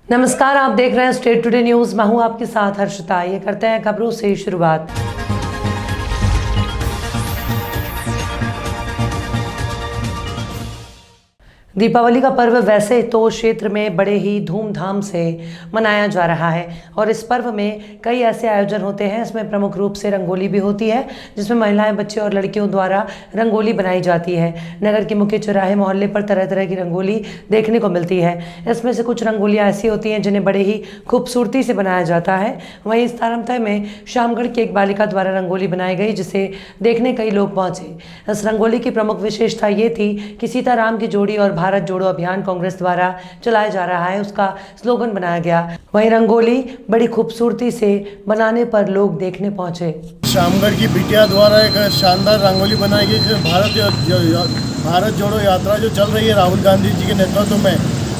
नमस्कार, आप देख रहे हैं स्टेट टुडे न्यूज। मैं हूं आपके साथ हर्षिता। ये करते हैं खबरों से शुरुआत। दीपावली का पर्व वैसे तो क्षेत्र में बड़े ही धूमधाम से मनाया जा रहा है और इस पर्व में कई ऐसे आयोजन होते हैं। इसमें प्रमुख रूप से रंगोली भी होती है, जिसमें महिलाएं, बच्चे और लड़कियों द्वारा रंगोली बनाई जाती है। नगर के मुख्य चौराहे, मोहल्ले पर तरह तरह की रंगोली देखने को मिलती है। इसमें से कुछ रंगोलियाँ ऐसी होती हैं जिन्हें बड़े ही खूबसूरती से बनाया जाता है। वहीं इस तारमतय में शामगढ़ की एक बालिका द्वारा रंगोली बनाई गई, जिसे देखने कई लोग पहुंचे। इस रंगोली की प्रमुख विशेषता ये थी कि सीताराम की जोड़ी और भारत जोड़ो अभियान कांग्रेस द्वारा चलाया जा रहा है, उसका स्लोगन बनाया गया। वहीं रंगोली बड़ी खूबसूरती से बनाने पर लोग देखने पहुंचे। शामगढ़ की बिटिया द्वारा एक शानदार रंगोली बनाई गई, जो भारत जोड़ो यात्रा जो चल रही है राहुल गांधी जी के नेतृत्व में,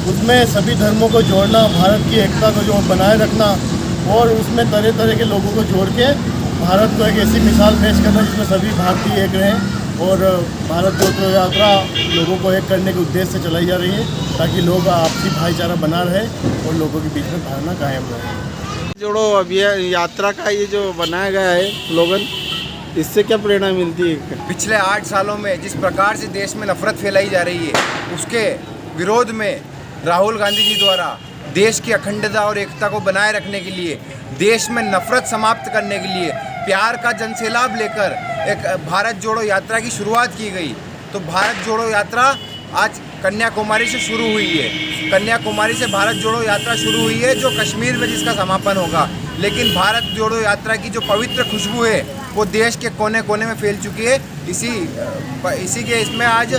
उसमें सभी धर्मों को जोड़ना, भारत की एकता को जो बनाए रखना और उसमें तरह तरह के लोगों को जोड़ के भारत को एक ऐसी मिसाल पेश करना जिसमें सभी भारतीय एक रहें। और भारत जोड़ो यात्रा लोगों को एक करने के उद्देश्य से चलाई जा रही है, ताकि लोग आपसी भाईचारा बना रहे और लोगों के बीच में धारणा कायम रहे। जोड़ो अभियान यात्रा का ये जो बनाया गया है स्लोगन, इससे क्या प्रेरणा मिलती है? पिछले 8 सालों में जिस प्रकार से देश में नफरत फैलाई जा रही है, उसके विरोध में राहुल गांधी जी द्वारा देश की अखंडता और एकता को बनाए रखने के लिए, देश में नफरत समाप्त करने के लिए प्यार का जनसैलाब लेकर एक भारत जोड़ो यात्रा की शुरुआत की गई। तो भारत जोड़ो यात्रा आज कन्याकुमारी से शुरू हुई है। कन्याकुमारी से भारत जोड़ो यात्रा शुरू हुई है, जो कश्मीर में जिसका समापन होगा। लेकिन भारत जोड़ो यात्रा की जो पवित्र खुशबू है वो देश के कोने कोने में फैल चुकी है। इसी के इसमें आज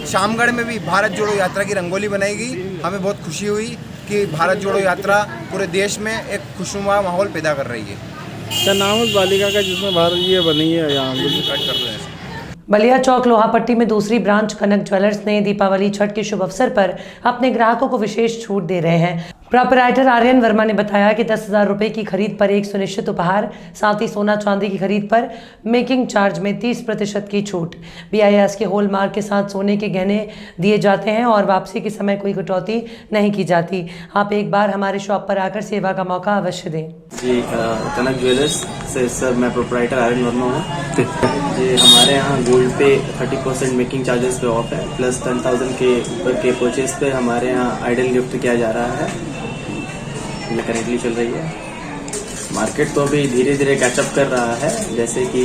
शामगढ़ में भी भारत जोड़ो यात्रा की रंगोली बनाई गई। हमें बहुत खुशी हुई कि भारत जोड़ो यात्रा पूरे देश में एक खुशनुमा माहौल पैदा कर रही है। क्या नाम उस बालिका का जिसमें भारत ये बनी है? यहाँ कर रहे हैं। बलिया चौक लोहापट्टी में दूसरी ब्रांच कनक ज्वेलर्स ने दीपावली छठ के शुभ अवसर पर अपने ग्राहकों को विशेष छूट दे रहे हैं। प्रोपराइटर आर्यन वर्मा ने बताया कि 10,000 रुपये की खरीद पर एक सुनिश्चित उपहार, साथ ही सोना चांदी की खरीद पर मेकिंग चार्ज में 30% की छूट। BIS के हॉलमार्क के साथ सोने के गहने दिए जाते हैं और वापसी के समय कोई कटौती नहीं की जाती। आप एक बार हमारे शॉप पर आकर सेवा का मौका अवश्य दें। जी, कनक ज्वेलर्स से सर मैं प्रोपराइटर आर्यन वर्मा हूँ। जी, हमारे यहाँ गोल्ड पे 30% मेकिंग चार्जेस पे ऑफ है, प्लस 10,000 के ऊपर के परचेज पे हमारे यहाँ आइडल गिफ्ट किया जा रहा है। करेंटली चल रही है। मार्केट तो अभी धीरे धीरे कैचअप कर रहा है, जैसे कि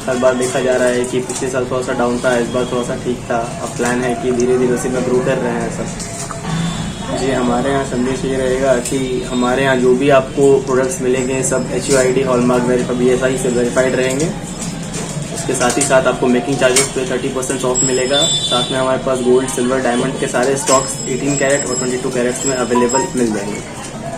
हर बार देखा जा रहा है कि पिछले साल थोड़ा सा डाउन था, इस बार थोड़ा सा ठीक था। अब प्लान है कि धीरे धीरे उसी में ग्रो कर रहे हैं सब। जी, हमारे यहाँ संदेश ये रहेगा कि हमारे यहाँ जो भी आपको प्रोडक्ट्स मिलेंगे सब HUID हॉलमार्क BSI से वेरीफाइड रहेंगे। उसके साथ ही साथ आपको मेकिंग चार्जेस पे 30% ऑफ मिलेगा। साथ में हमारे पास गोल्ड, सिल्वर, डायमंड के सारे स्टॉक्स 18 कैरेट और 22 कैरेट्स में अवेलेबल मिल जाएंगे।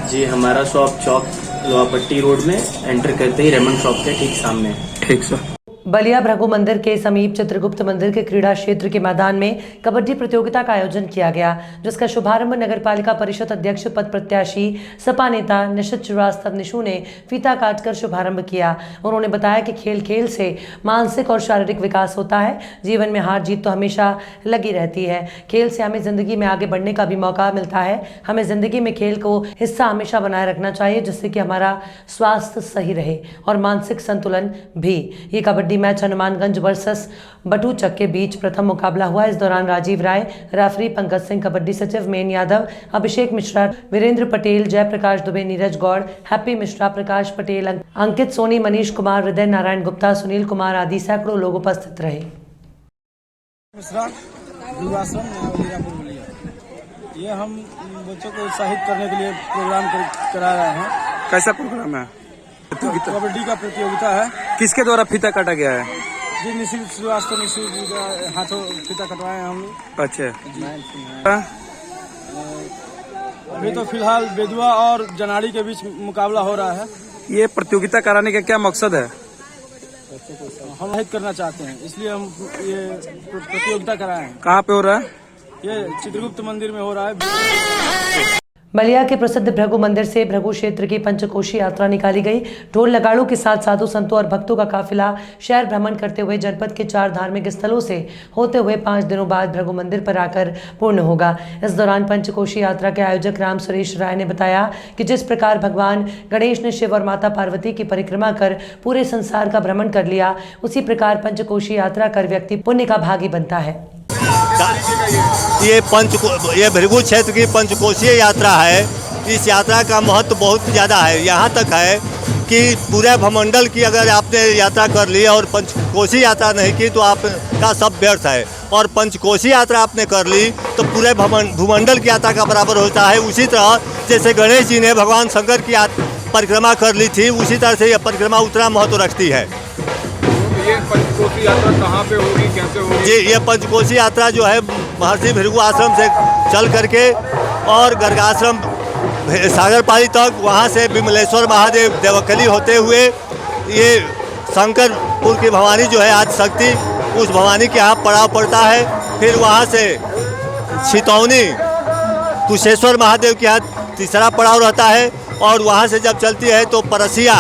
जी, हमारा शॉप चौक लोहापट्टी रोड में एंटर करते ही रेमंड शॉप के ठीक सामने है। ठीक सर। बलिया भृगु मंदिर के समीप चित्रगुप्त मंदिर के क्रीड़ा क्षेत्र के मैदान में कबड्डी प्रतियोगिता का आयोजन किया गया, जिसका शुभारंभ नगरपालिका परिषद अध्यक्ष पद प्रत्याशी सपा नेता निशित श्रीवास्तव निशु ने फीता काटकर शुभारंभ किया। उन्होंने बताया कि खेल खेल से मानसिक और शारीरिक विकास होता है। जीवन में हार जीत तो हमेशा लगी रहती है। खेल से हमें जिंदगी में आगे बढ़ने का भी मौका मिलता है। हमें जिंदगी में खेल को हिस्सा हमेशा बनाए रखना चाहिए, जिससे कि हमारा स्वास्थ्य सही रहे और मानसिक संतुलन भी। ये कबड्डी मैच हनुमानगंज वर्सेस बटूचक के बीच प्रथम मुकाबला हुआ। इस दौरान राजीव राय, रेफरी पंकज सिंह, कबड्डी सचिव मेन यादव, अभिषेक मिश्रा, वीरेंद्र पटेल, जयप्रकाश दुबे, नीरज गौड़, हैप्पी मिश्रा, प्रकाश पटेल, अंकित सोनी, मनीष कुमार, हृदय नारायण गुप्ता, सुनील कुमार आदि सैकड़ों लोग उपस्थित रहे। ये हम बच्चों को उत्साहित करने के लिए प्रोग्राम करा रहे हैं। कैसा प्रोग्राम है? कबड्डी का प्रतियोगिता है। किसके द्वारा फीता काटा गया है? जी, निशित श्रीवास्तव निशु जी का हाथों फीता कटवाए हैं हम लोग। अच्छा। अभी तो फिलहाल बेदुआ और जनाड़ी के बीच मुकाबला हो रहा है। ये प्रतियोगिता कराने का क्या मकसद है? हम हित करना चाहते हैं, इसलिए हम ये प्रतियोगिता कराए हैं। कहाँ पे हो रहा है? ये चित्रगुप्त मंदिर में हो रहा है। बलिया के प्रसिद्ध भृगु मंदिर से भृगु क्षेत्र की पंचकोशी यात्रा निकाली गई। ढोल नगाड़ों के साथ साधु संतों और भक्तों का काफिला शहर भ्रमण करते हुए जनपद के 4 धार्मिक स्थलों से होते हुए 5 दिनों बाद भृगु मंदिर पर आकर पूर्ण होगा। इस दौरान पंचकोशी यात्रा के आयोजक राम सुरेश राय ने बताया कि जिस प्रकार भगवान गणेश ने शिव और माता पार्वती की परिक्रमा कर पूरे संसार का भ्रमण कर लिया, उसी प्रकार पंचकोशी यात्रा कर व्यक्ति पुण्य का भागी बनता है। ये भृगु क्षेत्र की पंचकोशीय यात्रा है। इस यात्रा का महत्व बहुत ज़्यादा है। यहाँ तक है कि पूरे भूमंडल की अगर आपने यात्रा कर ली और पंचकोशी यात्रा नहीं की तो आपका सब व्यर्थ है, और पंचकोशी यात्रा आपने कर ली तो पूरे भूमंडल की यात्रा का बराबर होता है। उसी तरह जैसे गणेश जी ने भगवान शंकर की परिक्रमा कर ली थी, उसी तरह से यह परिक्रमा उतना महत्व रखती है। ये पंचकोशी यात्रा कहाँ पे होगी, कैसे होगी? जी, ये पंचकोशी यात्रा जो है महर्षि भृगु आश्रम से चल करके और गर्गाश्रम सागरपाली तक, वहाँ से विमलेश्वर महादेव देवकली होते हुए ये शंकरपुर की भवानी जो है आज शक्ति, उस भवानी के यहाँ पड़ाव पड़ता है। फिर वहाँ से छितौनी कुशेश्वर महादेव के यहाँ तीसरा पड़ाव रहता है, और वहाँ से जब चलती है तो परसिया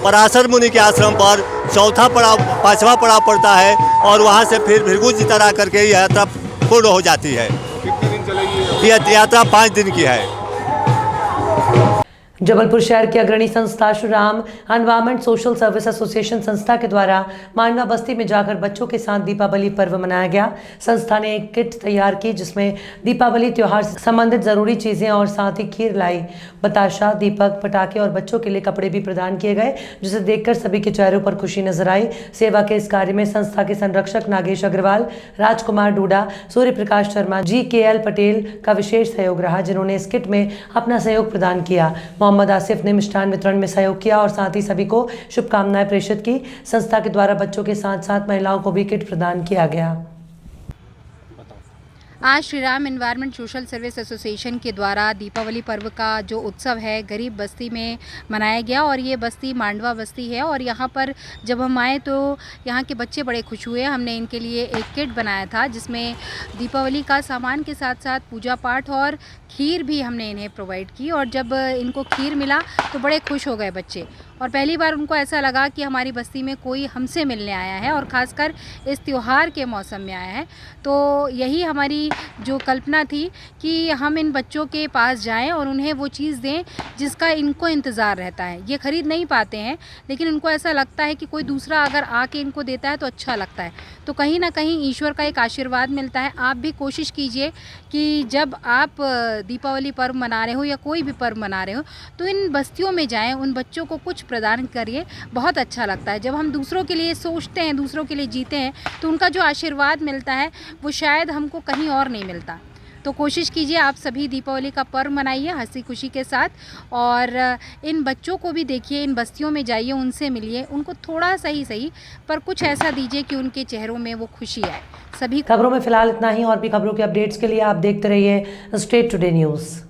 पराशर मुनि के आश्रम पर चौथा पड़ाव, 5वां पड़ाव पड़ता है, और वहाँ से फिर भृगु जी तरह करके यह यात्रा पूर्ण हो जाती है। कितने दिन चलेगी यह यात्रा 5 दिन की है। जबलपुर शहर की अग्रणी संस्था Shri Ram environment social service association संस्था के द्वारा मांडवा बस्ती में जाकर बच्चों के साथ दीपावली पर्व मनाया गया। संस्था ने एक किट तैयार की जिसमें दीपावली त्योहार से संबंधित जरूरी चीजें और साथ ही खीर लाई, बताशा, दीपक, पटाखे और बच्चों के लिए कपड़े भी प्रदान किए गए, जिसे देखकर सभी के चेहरों पर खुशी नजर आई। सेवा के इस कार्य में संस्था के संरक्षक नागेश अग्रवाल, राजकुमार डूडा, सूर्य प्रकाश शर्मा, GKL पटेल का विशेष सहयोग रहा, जिन्होंने इस किट में अपना सहयोग प्रदान किया। मोहम्मद आसिफ ने मिष्ठान वितरण में सहयोग किया और साथ ही सभी को शुभकामनाएं प्रेषित की। संस्था के द्वारा बच्चों के साथ साथ महिलाओं को भी किट प्रदान किया गया। आज Shri Ram environment social service association के द्वारा दीपावली पर्व का जो उत्सव है गरीब बस्ती में मनाया गया, और ये बस्ती मांडवा बस्ती है। और यहाँ पर जब हम आए तो यहाँ के बच्चे बड़े खुश हुए। हमने इनके लिए एक किट बनाया था जिसमें दीपावली का सामान के साथ साथ पूजा पाठ और खीर भी हमने इन्हें प्रोवाइड की, और जब इनको खीर मिला तो बड़े खुश हो गए बच्चे, और पहली बार उनको ऐसा लगा कि हमारी बस्ती में कोई हमसे मिलने आया है और ख़ासकर इस त्यौहार के मौसम में आया है। तो यही हमारी जो कल्पना थी कि हम इन बच्चों के पास जाएं और उन्हें वो चीज़ दें जिसका इनको इंतज़ार रहता है। ये ख़रीद नहीं पाते हैं, लेकिन उनको ऐसा लगता है कि कोई दूसरा अगर आके इनको देता है तो अच्छा लगता है। तो कहीं ना कहीं ईश्वर का एक आशीर्वाद मिलता है। आप भी कोशिश कीजिए कि जब आप दीपावली पर्व मना रहे हो या कोई भी पर्व मना रहे हो तो इन बस्तियों में जाएं, उन बच्चों को कुछ प्रदान करिए। बहुत अच्छा लगता है जब हम दूसरों के लिए सोचते हैं, दूसरों के लिए जीते हैं, तो उनका जो आशीर्वाद मिलता है वो शायद हमको कहीं और नहीं मिलता। तो कोशिश कीजिए आप सभी दीपावली का पर्व मनाइए हंसी खुशी के साथ, और इन बच्चों को भी देखिए, इन बस्तियों में जाइए, उनसे मिलिए, उनको थोड़ा सही पर कुछ ऐसा दीजिए कि उनके चेहरों में वो खुशी आए। सभी खबरों में फिलहाल इतना ही। और भी खबरों के अपडेट्स के लिए आप देखते रहिए स्टेट टुडे न्यूज़।